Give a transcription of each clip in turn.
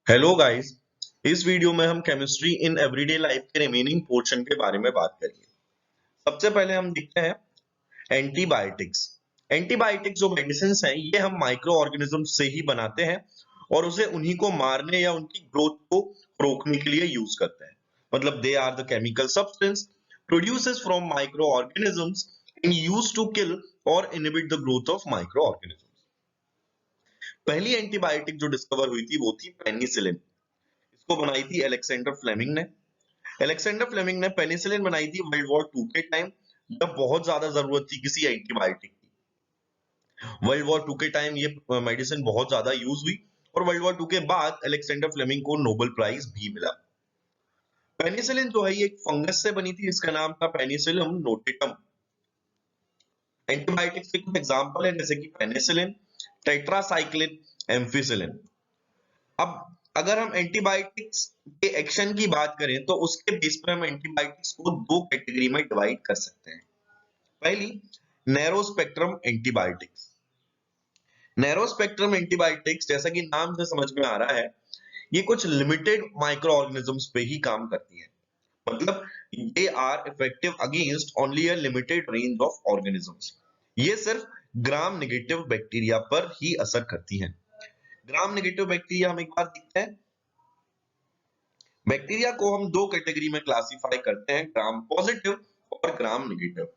Hello guys. इस video में हम केमिस्ट्री इन एवरीडे लाइफ के रिमेनिंग पोर्शन के बारे में बात करेंगे। सबसे पहले हम देखते हैं एंटीबायोटिक्स। एंटीबायोटिक्स जो मेडिसिन हैं ये हम माइक्रो ऑर्गेनिज्म से ही बनाते हैं और उसे उन्हीं को मारने या उनकी ग्रोथ को रोकने के लिए यूज करते हैं। मतलब they are the chemical substance produces from micro organisms and used to kill और inhibit the growth of micro organisms. पहली एंटीबायोटिक जो डिस्कवर हुई थी वो थी पेनिसिलिन। इसको बनाई थी अलेक्जेंडर फ्लेमिंग ने। अलेक्जेंडर फ्लेमिंग ने पेनिसिलिन बनाई थी वर्ल्ड वॉर टू के टाइम, जब बहुत ज्यादा जरूरत थी किसी एंटीबायोटिक की। वर्ल्ड वॉर टू के टाइम ये मेडिसिन बहुत ज्यादा यूज हुई और वर्ल्ड वॉर टू के बाद अलेक्जेंडर फ्लेमिंग को नोबेल प्राइज भी मिला। पेनिसिलिन जो है ये एक फंगस से बनी थी, इसका नाम था पेनिसिलियम नोटिटम। एंटीबायोटिक्स के कुछ एग्जांपल है जैसे कि पेनिसिलिन, टेट्रासाइक्लिन, एम्फिसिलिन। अब अगर हम एंटीबायोटिक्स के एक्शन की बात करें तो उसके बेस पर हम एंटीबायोटिक्स को दो कैटेगरी में डिवाइड कर सकते हैं। पहली, narrow spectrum antibiotics. Narrow spectrum antibiotics जैसा कि नाम से समझ में आ रहा है, ये कुछ लिमिटेड माइक्रो ऑर्गेनिजम्स पे ही काम करती है। मतलब they are effective against only a limited range of organisms. ये सिर्फ ग्राम नेगेटिव बैक्टीरिया पर ही असर करती हैं। ग्राम नेगेटिव बैक्टीरिया हम एक बार देखते हैं। बैक्टीरिया को हम दो कैटेगरी में क्लासिफाई करते हैं, ग्राम पॉजिटिव और ग्राम नेगेटिव।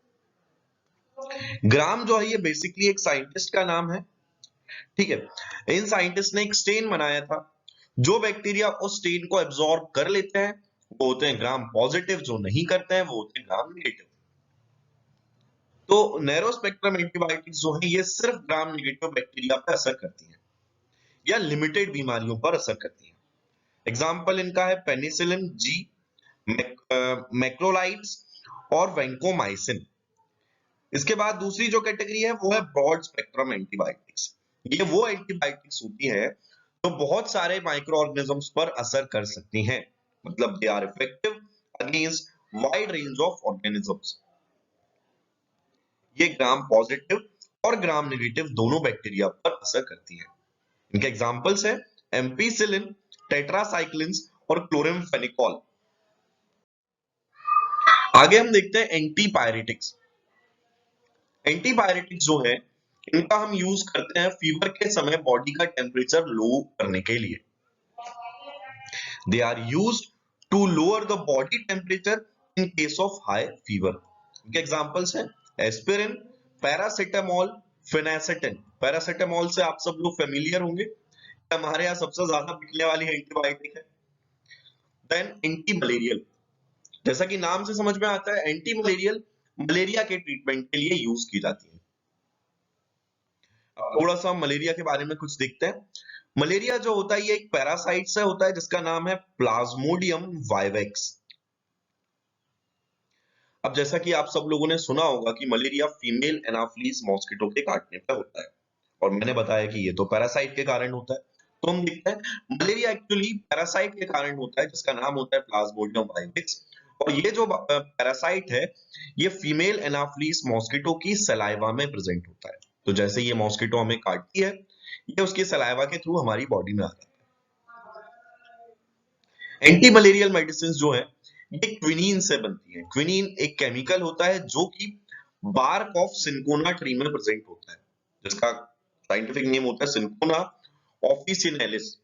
ग्राम जो है ये बेसिकली एक साइंटिस्ट का नाम है, ठीक है। इन साइंटिस्ट ने एक स्टेन बनाया था। जो बैक्टीरिया उस स्टेन को एब्जॉर्ब कर लेते हैं वो होते हैं ग्राम पॉजिटिव, जो नहीं करते हैं वो होते हैं ग्राम नेगेटिव। तो नैरो स्पेक्ट्रम एंटीबायोटिक्स जो है ये सिर्फ ग्राम नेगेटिव बैक्टीरिया पर असर करती है या लिमिटेड बीमारियों पर असर करती है। एग्जाम्पल इनका है पेनिसिलिन जी, मैक्रोलाइड्स और वैंकोमाइसिन। इसके बाद दूसरी जो कैटेगरी है वो है ब्रॉड स्पेक्ट्रम एंटीबायोटिक्स। ये वो एंटीबायोटिक्स होती है जो बहुत सारे माइक्रो ऑर्गेनिजम्स पर असर कर सकती हैं। मतलब they are effective against wide range of organisms. ये ग्राम पॉजिटिव और ग्राम नेगेटिव दोनों बैक्टीरिया पर असर करती है। इनके एग्जांपल्स है एम्पीसिलिन, टेट्रासाइक्लिन्स और क्लोरिमफेनिकोल। आगे हम देखते हैं एंटीपायरेटिक्स। एंटीबायोटिक्स जो है इनका हम यूज करते हैं फीवर के समय बॉडी का टेम्परेचर लो करने के लिए। They are used to lower the body temperature in case of high fever. इनके एग्जांपल्स हैं एस्पिरिन, पैरासिटामोल, फिनेसेटिन। पैरासिटामोल से आप सब लोग फेमिलियर होंगे, हमारे यहाँ सबसे ज्यादा बिकने वाली एंटीबायोटिक है। देन एंटी मलेरियल, जैसा कि नाम से समझ में आता है एंटी मलेरियल मलेरिया के ट्रीटमेंट के लिए यूज की जाती है। थोड़ा सा मलेरिया के बारे में कुछ देखते हैं। मलेरिया जो होता है ये एक पैरासाइट से होता है जिसका नाम है प्लाज्मोडियम वाइवेक्स। अब जैसा कि आप सब लोगों ने सुना होगा कि मलेरिया फीमेल एनाफ्लीज मॉस्किटो के काटने पर होता है और मैंने बताया कि ये तो पैरासाइट के कारण होता है। तो हम देखते हैं मलेरिया एक्चुअली पैरासाइट के कारण होता है जिसका नाम होता है प्लाज्मोडियम वाइवेक्स। और ये जो पैरासाइट है ये फीमेल एनाफ्लीज मॉस्किटो की सलाइवा में प्रेजेंट होता है। तो जैसे ये मॉस्किटो हमें काटती है ये उसकी सलाइवा के थ्रू हमारी बॉडी में आ जाता है। एंटी मलेरियल मेडिसिन जो है ये क्विनीन से बनती है। क्विनीन एक केमिकल होता है जो कि बार्क ऑफ सिंकोना ट्री में प्रेजेंट होता है, जिसका साइंटिफिक नेम होता है सिंकोना ऑफिसिनेलिस।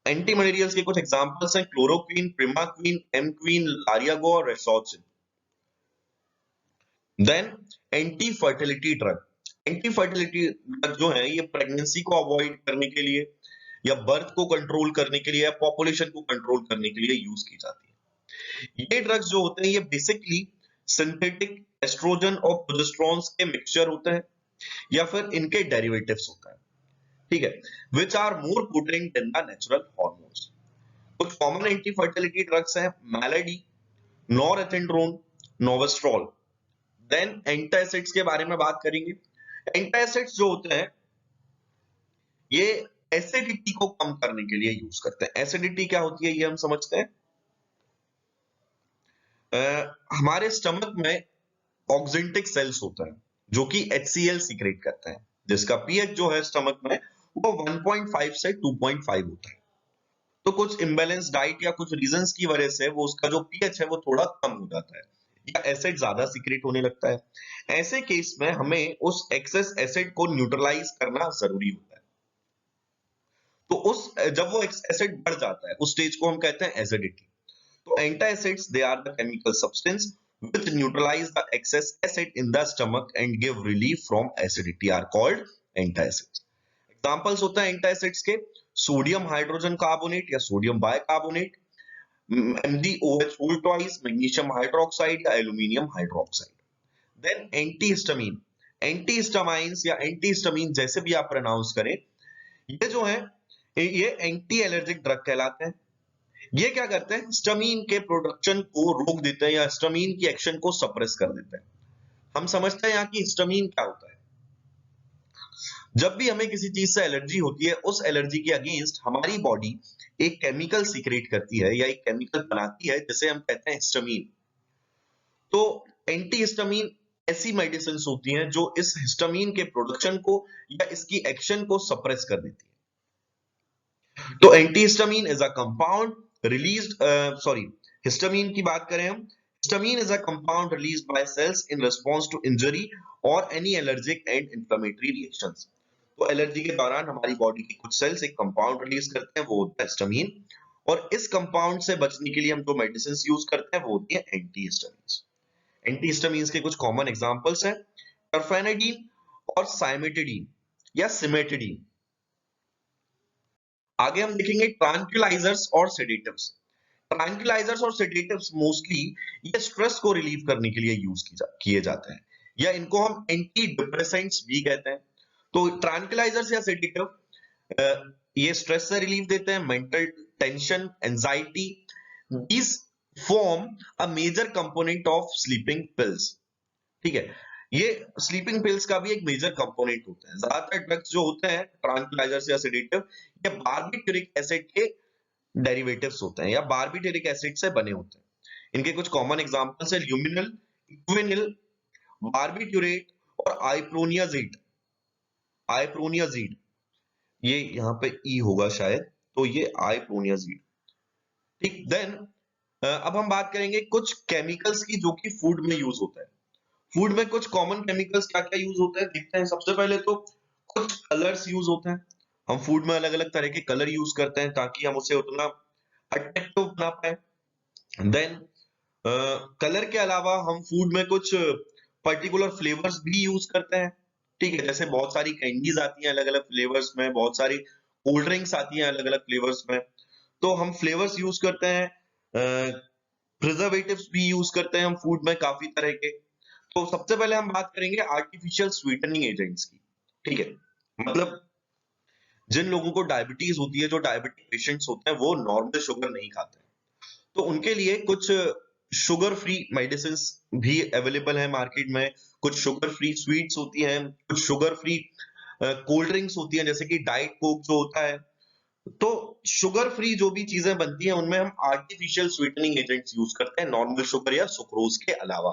एंटी मलेरियल्स के कुछ एग्जांपल्स हैं क्लोरोक्वीन, प्रिमाक्वीन, एमक्वीन, लारियागो और Resochin. Then anti fertility drug. Anti fertility drug जो है ये प्रेगनेंसी को अवॉइड करने के लिए या बर्थ को कंट्रोल करने के लिए या पॉपुलेशन को कंट्रोल करने के लिए यूज की जाती है। ये ड्रग्स जो होते हैं ये बेसिकली सिंथेटिक एस्ट्रोजन और प्रोजेस्टेरोन्स के मिक्सचर होते हैं या फिर इनके डेरिवेटिव्स होते हैं, ठीक है, which are more potent than the natural hormones. कुछ कॉमन एंटी फर्टिलिटी ड्रग्स हैं मैलेडी, नॉरहेथिंड्रोन, नोवेस्ट्रॉल। देन एंटासिड्स के बारे में बात करेंगे। एंटासिड्स जो होते हैं ये एसिडिटी को कम करने के लिए यूज करते हैं। एसिडिटी क्या होती है ये हम समझते हैं। हमारे स्टमक में ऑक्जेंटिक सेल्स होता है जो कि HCl सीक्रेट करते हैं, जिसका पीएच जो है स्टमक में वो 1.5 से 2.5 होता है। तो कुछ इम्बैलेंस डाइट या कुछ रीजंस की वजह से वो उसका जो पीएच है वो थोड़ा कम हो जाता है या एसिड ज्यादा सीक्रेट होने लगता है। ऐसे केस में हमें उस एक्सेस एसिड को न्यूट्रलाइज करना जरूरी होता है। तो उस जब वो एसिड बढ़ जाता है उस स्टेज को हम कहते हैं एसिडिटी। तो antacids they are the chemical substance which neutralize the excess acid in the stomach and give relief from acidity are called antacids. Examples होता है एंटासिड्स के सोडियम हाइड्रोजन कार्बोनेट या sodium bicarbonate, MgOH whole twice, magnesium hydroxide या aluminium hydroxide. Then एंटीहिस्टामीन, एंटीहिस्टामाइंस या एंटीहिस्टामीन जैसे भी आप pronounce करें, ये जो है ये एंटी एलर्जिक ड्रग कहलाते हैं। ये क्या करते हैं, हिस्टामीन के प्रोडक्शन को रोक देते हैं या हिस्टामीन की एक्शन को सप्रेस कर देते हैं। हम समझते हैं यहाँ की हिस्टामीन क्या होता है। जब भी हमें किसी चीज से एलर्जी होती है उस एलर्जी के अगेंस्ट हमारी बॉडी एक केमिकल सीक्रेट करती है या एक केमिकल बनाती है जिसे हम कहते हैं हिस्टामीन। तो एंटी हिस्टामीन ऐसी मेडिसिन होती हैं जो इस हिस्टामीन के प्रोडक्शन को या इसकी एक्शन को सप्रेस कर देती है। तो antihistamine is a compound released histamine की बात करें हम, histamine is a compound released by cells in response to injury और any allergic and inflammatory reactions. तो एलर्जी के दौरान हमारी बॉडी के कुछ सेल्स एक कंपाउंड रिलीज करते हैं, वो होता है हिस्टामीन, और इस कंपाउंड से बचने के लिए हम जो मेडिसिन यूज करते हैं वो होती है एंटीहिस्टामीन्स। एंटीहिस्टामीन्स के कुछ कॉमन एग्जांपल्स हैं टर्फेनाडीन और साइमेटिडीन या सिमेटिडीन। आगे हम देखेंगे ट्रैंक्विलाइजर्स और सेडेटिव्स। ट्रैंक्विलाइजर्स और सेडेटिव्स मोस्टली ये स्ट्रेस को रिलीव करने के लिए यूज किए जाते हैं या इनको हम एंटी डिप्रेसेंट्स भी कहते हैं। तो ट्रैंक्विलाइजर्स या सेडेटिव ये स्ट्रेस से रिलीफ देते हैं, mental tension, anxiety, these form a major component of sleeping pills. ठीक है, ये स्लीपिंग पिल्स का भी एक मेजर कंपोनेंट होता है। ज्यादातर ड्रग्स जो होते हैं ट्रैंक्विलाइजर्स या सेडेटिव ये बार्बिट्यूरिक एसिड के डेरिवेटिव्स होते हैं या बार्बिट्यूरिक एसिड से बने होते हैं। इनके कुछ कॉमन एग्जांपल्स है ल्यूमिनल, इक्विनिल, बार्बिट्यूरेट और आइप्रोनियाजीड। आइप्रोनियाजीड ये यहाँ पे ई होगा शायद, तो ये आइप्रोनियाजीड। ठीक, देन अब हम बात करेंगे कुछ केमिकल्स की जो कि फूड में यूज होता है। फूड में कुछ कॉमन केमिकल्स क्या क्या यूज होते हैं देखते हैं। सबसे पहले तो कुछ कलर्स यूज होते हैं। हम फूड में अलग अलग तरह के कलर यूज करते हैं ताकि हम उसे उतना अट्रैक्टिव बना पाए। देन कलर के अलावा हम फूड में कुछ पर्टिकुलर फ्लेवर्स भी यूज करते हैं। ठीक है, जैसे बहुत सारी कैंडीज आती हैं अलग अलग फ्लेवर्स में, बहुत सारी कोल्ड ड्रिंक्स आती हैं अलग अलग फ्लेवर्स में, तो हम फ्लेवर्स यूज करते हैं। प्रिजर्वेटिव्स भी यूज करते हैं हम फूड में काफी तरह के। तो सबसे पहले हम बात करेंगे आर्टिफिशियल स्वीटनिंग एजेंट्स की। ठीक है, मतलब जिन लोगों को डायबिटीज होती है, जो डायबिटिक पेशेंट्स होते हैं वो नॉर्मल शुगर नहीं खाते, तो उनके लिए कुछ शुगर फ्री मेडिसिन भी अवेलेबल है मार्केट में। कुछ शुगर फ्री स्वीट्स होती हैं, कुछ शुगर फ्री कोल्ड ड्रिंक्स होती हैं जैसे कि डाइट कोक जो होता है। तो शुगर फ्री जो भी चीजें बनती हैं उनमें हम आर्टिफिशियल स्वीटनिंग एजेंट्स यूज करते हैं नॉर्मल शुगर या सुक्रोज के अलावा।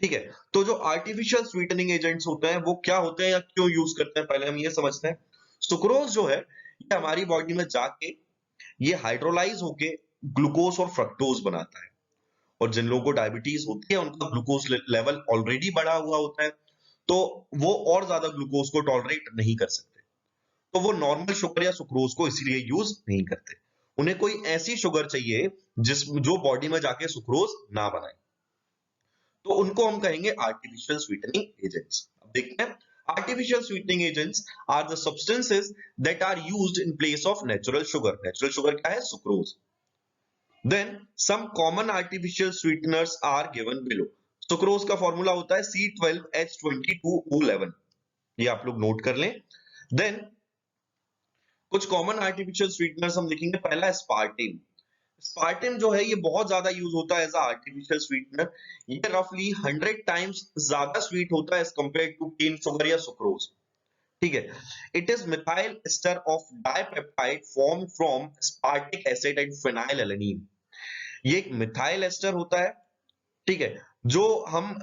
ठीक है, तो जो आर्टिफिशियल स्वीटनिंग एजेंट्स होते हैं वो क्या होते हैं या क्यों यूज करते हैं पहले हम ये समझते हैं। सुक्रोज जो है ये हमारी बॉडी में जाके ये हाइड्रोलाइज होके ग्लूकोज और फ्रक्टोज बनाता है, और जिन लोगों को डायबिटीज होती है उनका ग्लूकोज लेवल ऑलरेडी बढ़ा हुआ होता है, तो वो और ज्यादा ग्लूकोज को टॉलरेट नहीं कर सकते, तो वो नॉर्मल शुगर या सुक्रोज को इसीलिए यूज नहीं करते। उन्हें कोई ऐसी शुगर चाहिए जो बॉडी में जाके सुक्रोज ना बनाए, तो उनको हम कहेंगे आर्टिफिशियल स्वीटनिंग एजेंट्स। अब देखते हैं, artificial sweetening agents are the substances that are used in place of natural sugar. Natural sugar क्या है, sucrose. Then some common artificial sweeteners are given below. Sucrose का फॉर्मूला होता है C12H22O11, ये आप लोग नोट कर लें। देन कुछ कॉमन आर्टिफिशियल स्वीटनर्स हम देखेंगे। पहला स्पार्टिन। स्पार्टिन जो है ये बहुत ज्यादा यूज होता है एज आर्टिफिशियल स्वीटनर। ये रफली 100 टाइम्स ज्यादा स्वीट होता है as compared to cane sugar या सुक्रोज। ठीक है, it is methyl ester of dipeptide form from aspartic acid and phenylalanine. ये एक मिथाइल एस्टर होता है, ठीक है, जो हम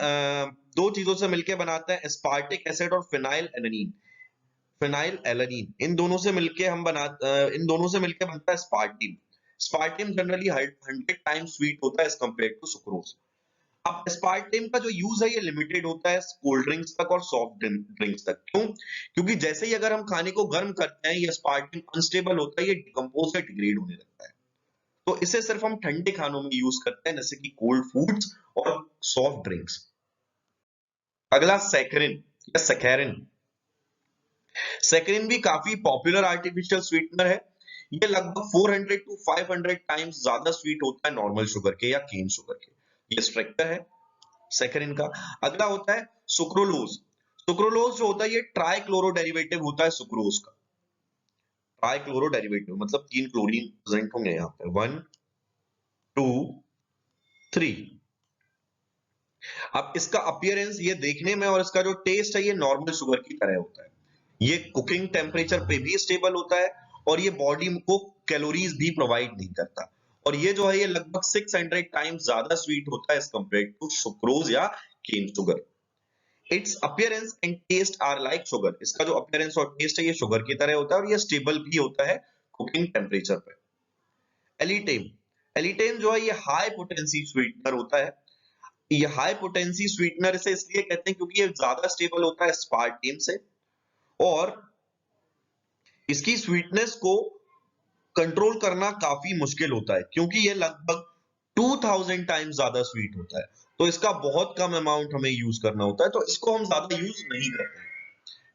दो चीजों से मिलकर बनाते हैं, स्पार्टिक एसिड और फेनाइलएलेनिन। फिनाइल एलानीन, इन दोनों से मिलके बनता है स्पार्टीन। स्पार्टीन जनरली 100 टाइम्स स्वीट होता है एज कम्पेयर टू सुक्रोज। अब एस्पार्टेम का जो यूज है ये लिमिटेड होता है कोल्ड ड्रिंक्स तक और सॉफ्ट ड्रिंक्स तक। क्यों? क्योंकि जैसे ही अगर हम खाने को गर्म करते हैं, ये एस्पार्टेम अनस्टेबल होता है, ये डिकम्पोज या डिग्रेड होने लगता है। तो इसे सिर्फ हम ठंडे खानों में यूज करते हैं, जैसे कि कोल्ड फूड्स और सॉफ्ट ड्रिंक्स। अगला सैकरिन या सैकरिन। सैकरिन भी काफी पॉपुलर आर्टिफिशियल स्वीटनर है। ये लगभग 400 टू 500 टाइम्स ज्यादा स्वीट होता है नॉर्मल शुगर के या केन शुगर के। ये स्ट्रक्चर है सैकरिन का। अगला होता है सुक्रोलोज। सुक्रोलोज जो होता है ये ट्राइक्लोरो डेरिवेटिव होता है सुक्रोज का। ट्राइक्लोरो डेरिवेटिव मतलब 3 क्लोरीन प्रेजेंट होंगे यहाँ पे, 1 2 3। अब इसका अपीयरेंस ये देखने में और इसका जो टेस्ट है ये नॉर्मल शुगर की तरह होता है। ये कुकिंग टेम्परेचर पे भी स्टेबल होता है और ये बॉडी को कैलोरीज भी प्रोवाइड नहीं करता। और ये जो है ये लगभग 600 टाइम्स ज्यादा स्वीट होता है एज कम्पेयर टू सुक्रोज या cane sugar. Its appearance and taste are like sugar. इसका जो अपीयरेंस और टेस्ट है ये शुगर की तरह होता है और ये स्टेबल भी होता है कुकिंग टेम्परेचर पे। एलिटेम। एलिटेम जो है ये हाई पोटेंसी स्वीटनर होता है। ये हाई पोटेंसी स्वीटनर से इसलिए कहते हैं क्योंकि ये ज्यादा स्टेबल होता है स्पार्टेम से और इसकी स्वीटनेस को कंट्रोल करना काफी मुश्किल होता है क्योंकि ये लगभग 2000 टाइम्स ज्यादा स्वीट होता है। तो इसका बहुत कम अमाउंट हमें यूज करना होता है, तो इसको हम ज्यादा यूज नहीं करते हैं,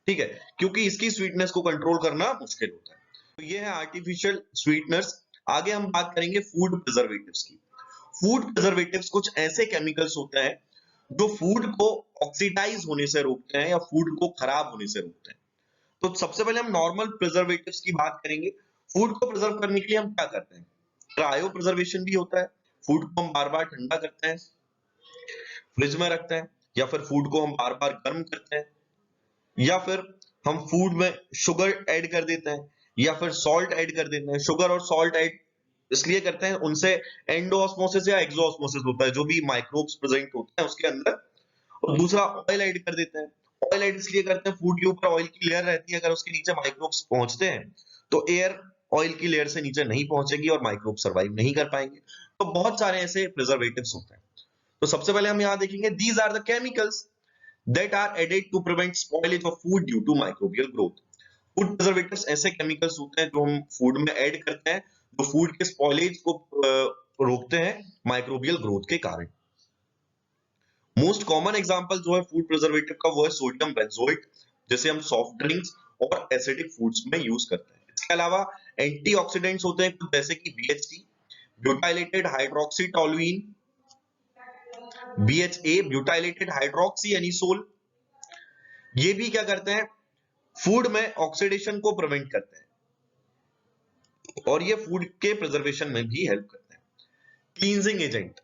ठीक है, क्योंकि इसकी स्वीटनेस को कंट्रोल करना मुश्किल होता है। तो ये है आर्टिफिशियल स्वीटनर्स। आगे हम बात करेंगे फूड प्रिजर्वेटिव्स की। फूड प्रिजर्वेटिव्स कुछ ऐसे केमिकल्स होते हैं जो फूड को ऑक्सीडाइज होने से रोकते हैं या फूड को खराब होने से रोकते हैं। तो सबसे पहले हम नॉर्मल प्रिजर्वेटिव्स की बात करेंगे। फूड को प्रिजर्व करने के लिए हम क्या करते हैं? क्रायो प्रिजर्वेशन भी होता है। फूड को हम बार बार ठंडा करते हैं, फ्रिज में रखते हैं, या फिर फूड को हम बार बार गर्म करते हैं, या फिर हम फूड में शुगर ऐड कर देते हैं, या फिर सॉल्ट ऐड कर देते हैं। शुगर और सॉल्ट ऐड इसलिए करते हैं, उनसे एंडोऑस्मोसिस या एक्सोऑस्मोसिस होता है, जो भी माइक्रोब्स प्रेजेंट होते हैं उसके अंदर। और दूसरा ऑयल ऐड कर देते हैं। ऑयल ऐड इसलिए करते हैं, फूड के ऊपर ऑयल की लेयर रहती है, अगर उसके नीचे माइक्रोब्स पहुंचते हैं तो एयर ऑयल की लेयर से नीचे नहीं पहुंचेगी और माइक्रोब सर्वाइव नहीं कर पाएंगे। तो बहुत सारे ऐसे प्रिजर्वेटिव्स होते हैं। तो सबसे पहले हम यहाँ देखेंगे these are the chemicals that are added to prevent spoilage of food due to microbial growth। Food preservatives ऐसे केमिकल्स होते हैं जो हम फूड में ऐड करते हैं, जो फूड के स्पॉइलेज को रोकते हैं माइक्रोबियल ग्रोथ के कारण। मोस्ट कॉमन एग्जांपल जो है फूड प्रिजर्वेटिव का वो है सोडियम बेंजोएट, जिसे हम सॉफ्ट ड्रिंक्स और एसिडिक फूड्स में यूज करते हैं। इसके अलावा एंटीऑक्सीडेंट्स होते हैं कुछ, जैसे कि BHT, butylated hydroxy toluene, BHA, butylated hydroxy anisole. ये भी क्या करते हैं? फूड में ऑक्सीडेशन को प्रिवेंट करते हैं और ये फूड के प्रिजर्वेशन में भी हेल्प करते हैं। Cleansing agent.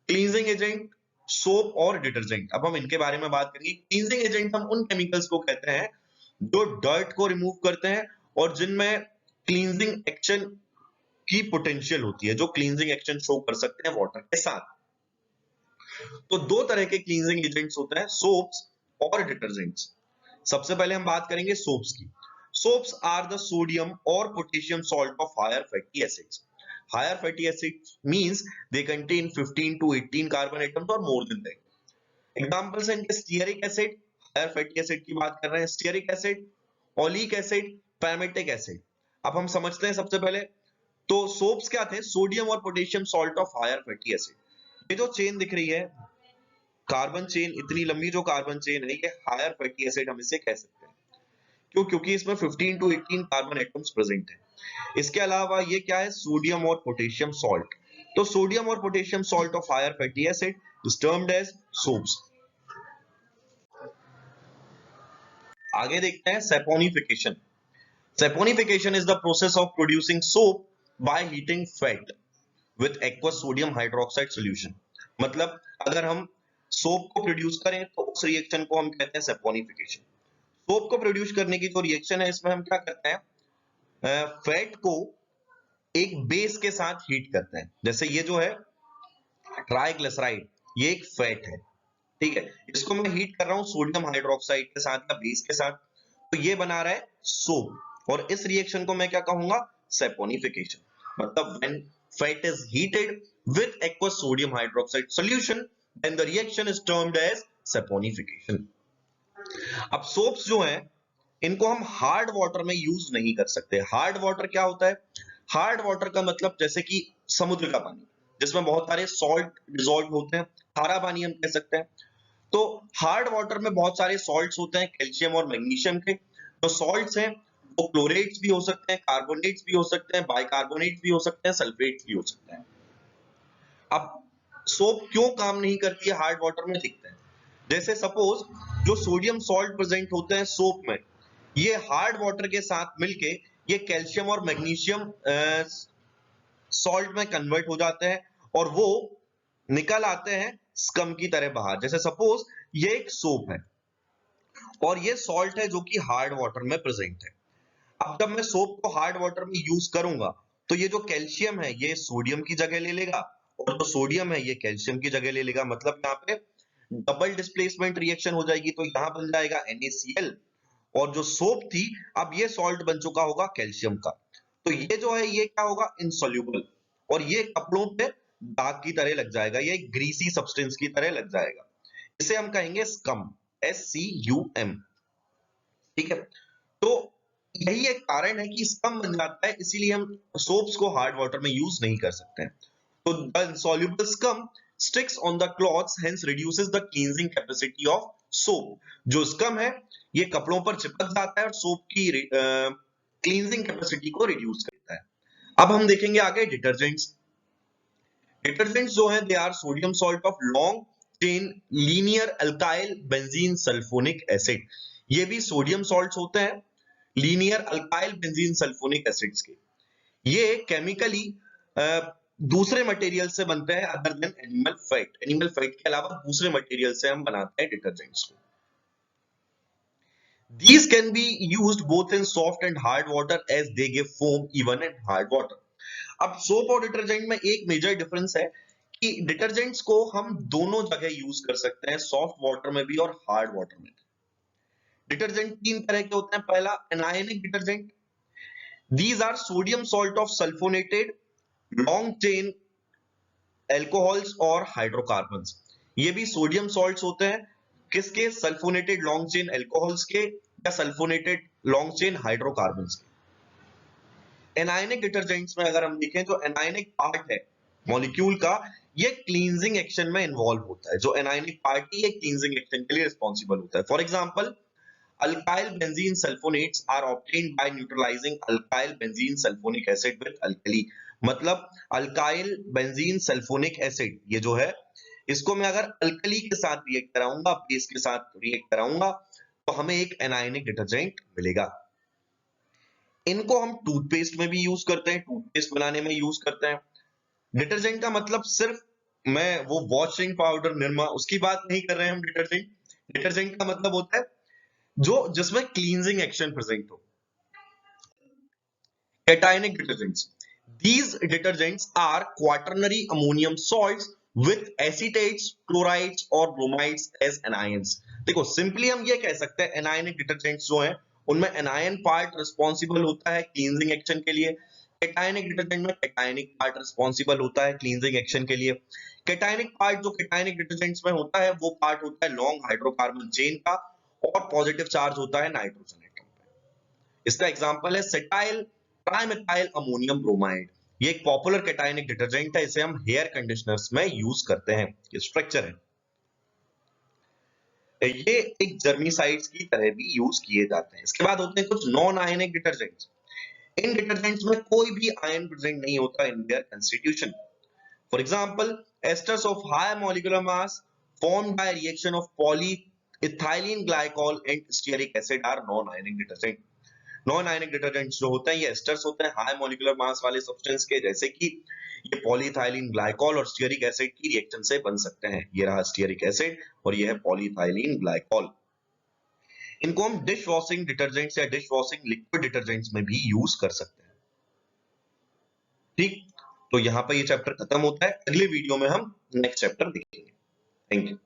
Cleansing agent soap और डिटर्जेंट, अब हम इनके बारे में बात करेंगे। क्लींजिंग एजेंट हम उन केमिकल्स को कहते हैं जो डर्ट को रिमूव करते हैं और जिनमें क्लींजिंग एक्शन की पोटेंशियल होती है, जो क्लींजिंग एक्शन शो कर सकते हैं वाटर के साथ। तो दो तरह के क्लींजिंग एजेंट्स होते हैं, सोप्स और डिटर्जेंट्स। सबसे पहले हम बात करेंगे सोप्स की। सोप्स आर द सोडियम और potassium salt of higher fatty acids. Higher fatty acids means they contain 15 to 18 carbon atoms और मोर देन दैट। एग्जांपल्स हैं इनके stearic acid, higher fatty acid की बात कर रहे हैं, stearic acid, oleic acid, palmitic acid. अब हम समझते हैं सबसे पहले, तो सोप्स क्या थे? सोडियम और potassium salt of higher fatty acid. ये जो चेन दिख रही है, कार्बन चेन, इतनी लंबी जो कार्बन चेन है, ये हायर फैटी एसिड हम इसे कह सकते हैं। क्यों? क्योंकि इसमें 15 to 18 कार्बन एटम्स प्रेजेंट है। इसके अलावा ये क्या है? सोडियम और पोटेशियम सॉल्ट। तो सोडियम और potassium salt of higher fatty acid is termed as soaps. आगे देखते हैं saponification. Saponification is the process of producing soap by heating fat with aqueous sodium hydroxide solution. मतलब अगर हम सोप को प्रोड्यूस करें तो उस रिएक्शन को हम कहते हैं सैपोनिफिकेशन। सोप को प्रोड्यूस करने की जो रिएक्शन है, इसमें हम क्या करते हैं? फैट को एक बेस के साथ हीट करते हैं। जैसे ये जो है ट्राइग्लिसराइड, ये एक फैट है, ठीक है, इसको मैं हीट कर रहा हूं सोडियम हाइड्रोक्साइड के साथ या बेस के साथ, तो ये बना रहा है सोप, और इस रिएक्शन को मैं क्या कहूंगा, सैपोनिफिकेशन। मतलब when fat is heated with aqueous sodium hydroxide solution then the reaction is termed as saponification। अब सोप्स जो हैं इनको हम हार्ड वाटर में यूज नहीं कर सकते। हार्ड वाटर क्या होता है? हार्ड वाटर का मतलब जैसे कि समुद्र का पानी जिसमें बहुत सारे सॉल्ट डिसॉल्व होते हैं, खारा पानी हम कह सकते हैं। तो हार्ड वाटर में बहुत सारे सॉल्ट्स होते हैं कैल्शियम और मैग्नीशियम के। तो सॉल्ट्स हैं वो क्लोरेट्स भी हो सकते हैं, कार्बोनेट्स भी हो सकते हैं, बाइकार्बोनेट्स भी हो सकते हैं, सल्फेट्स भी हो सकते हैं। अब सोप क्यों काम नहीं करती है हार्ड वाटर में, दिखते हैं। जैसे सपोज जो सोडियम सॉल्ट प्रेजेंट होते हैं सोप में, ये हार्ड वाटर के साथ मिलके ये कैल्शियम और मैग्नीशियम सॉल्ट में कन्वर्ट हो जाते हैं और वो निकल आते हैं स्कम की तरह बाहर। जैसे सपोज ये एक सोप है और ये सॉल्ट है जो कि हार्ड वाटर में प्रेजेंट है। अब जब मैं सोप को हार्ड वाटर में यूज करूंगा तो ये जो कैल्शियम है ये सोडियम की जगह ले लेगा और जो सोडियम है ये कैल्शियम की जगह ले लेगा। मतलब यहाँ पे डबल डिस्प्लेसमेंट रिएक्शन हो जाएगी। तो यहाँ बन जाएगा NaCl और जो सोप थी अब ये सॉल्ट बन चुका होगा कैल्शियम का। तो ये जो है ये क्या होगा, इनसॉल्युबल, और ये कपड़ों पे दाग की तरह लग जाएगा, ये ग्रीसी सब्सटेंस की तरह लग जाएगा। इसे हम कहेंगे स्कम, SCUM। ठीक है, तो यही एक कारण है कि स्कम बन जाता है, इसीलिए हम सोप्स को हार्ड वाटर में यूज नहीं कर सकते हैं। तो the insoluble scum sticks on the cloths hence reduces the cleansing capacity of soap। जो स्कम है ये कपड़ों पर चिपक जाता है और सोप की क्लींजिंग कैपेसिटी को रिड्यूस करता है। अब हम देखेंगे आगे डिटर्जेंट्स। डिटर्जेंट्स जो है they are sodium salt of long chain linear alkyl benzene sulphonic acid. ये भी सोडियम सॉल्ट्स होते हैं linear alkyl benzene sulphonic acids के। ये केमिकली दूसरे मटेरियल से बनते हैं other than animal fat. Animal fat के अलावा दूसरे मटेरियल से हम बनाते हैं डिटर्जेंट्स को। These can be used both in soft and hard water as they give foam even in hard water। अब सोप और डिटर्जेंट में एक मेजर डिफरेंस है कि डिटर्जेंट्स को हम दोनों जगह यूज कर सकते हैं, सॉफ्ट वाटर में भी और हार्ड वाटर में भी। डिटर्जेंट तीन तरह के होते हैं। पहला anionic detergent, these are sodium salt of sulphonated long chain alcohols और हाइड्रोकार्बन्स। ये भी सोडियम सॉल्ट्स होते हैं, किसके, सल्फोनेटेड लॉन्ग चेन एल्कोहल्स के या सल्फोनेटेड लॉन्ग चेन हाइड्रोकार्बन्स के। एनायनिक डिटर्जेंट्स में अगर हम देखें तो एनायनिक पार्ट है मॉलिक्यूल का, ये क्लींजिंग एक्शन में इन्वॉल्व होता है। जो एनायनिक पार्ट है ये क्लींजिंग एक्शन के लिए रिस्पॉन्सिबल होता है। For example alkyl benzene sulfonates are obtained by neutralizing alkyl benzene sulfonic acid with alkali। मतलब alkyl benzene sulfonic acid ये जो है इसको मैं अगर अल्कली के साथ रिएक्ट कराऊंगा, बेस के साथ रिएक्ट कराऊंगा तो हमें एक एनायनिक डिटर्जेंट मिलेगा। इनको हम टूथपेस्ट में भी यूज करते हैं, टूथपेस्ट बनाने में यूज करते हैं। डिटर्जेंट का मतलब सिर्फ मैं वो वॉशिंग पाउडर निरमा उसकी बात नहीं कर रहे हैं हम। डिटर्जेंट डिटर्जेंट का मतलब होता है जो जिसमें क्लींजिंग एक्शन प्रेजेंट हो। Cationic detergents, these detergents are quaternary ammonium salts with acetates, chlorides और bromides as anions। देखो सिंपली हम ये कह सकते हैं एनायनिक डिटर्जेंट्स जो हैं उनमें एनायन पार्ट रिस्पॉन्सिबल होता है क्लींजिंग एक्शन के लिए। कैटायनिक डिटर्जेंट में कैटायनिक पार्ट रिस्पॉन्सिबल होता है क्लींजिंग एक्शन के लिए। कैटायनिक पार्ट जो कैटायनिक डिटर्जेंट्स में होता है वो पार्ट होता है लॉन्ग हाइड्रोकार्बन चेन का और पॉजिटिव चार्ज होता है नाइट्रोजन एटम पे। इसका एग्जांपल है सेटाइल ट्राइमेथाइल अमोनियम ब्रोमाइड। ये एक पॉपुलर कैटायनिक डिटर्जेंट है, इसे हम हेयर कंडीशनर्स में यूज करते हैं। ये स्ट्रक्चर है, ये एक जर्मिसाइड्स की तरह भी यूज किए जाते हैं। इसके बाद होते हैं कुछ नॉन आयनिक डिटर्जेंट्स। इन डिटर्जेंट्स में कोई भी आयन प्रेजेंट नहीं होता in their constitution. For example asters of high molecular mass formed by reaction of polyethylene glycol and stearic acid are non-ionic detergent। Non ionic detergents जो होते हैं ये asters होते हैं हाई मॉलिक्यूलर मास वाले substance के, जैसे कि ये पॉलीइथाइलिन ग्लाइकॉल और स्टीयरिक एसिड की रिएक्शन से बन सकते हैं। ये रहा स्टीयरिक एसिड और ये है पॉलीइथाइलिन ग्लाइकॉल। इनको हम डिश वॉशिंग डिटर्जेंट्स या डिश वॉशिंग लिक्विड डिटर्जेंट्स में भी यूज कर सकते हैं। ठीक, तो यहां पर ये चैप्टर खत्म होता है। अगले वीडियो में हम नेक्स्ट चैप्टर देखेंगे। Thank you.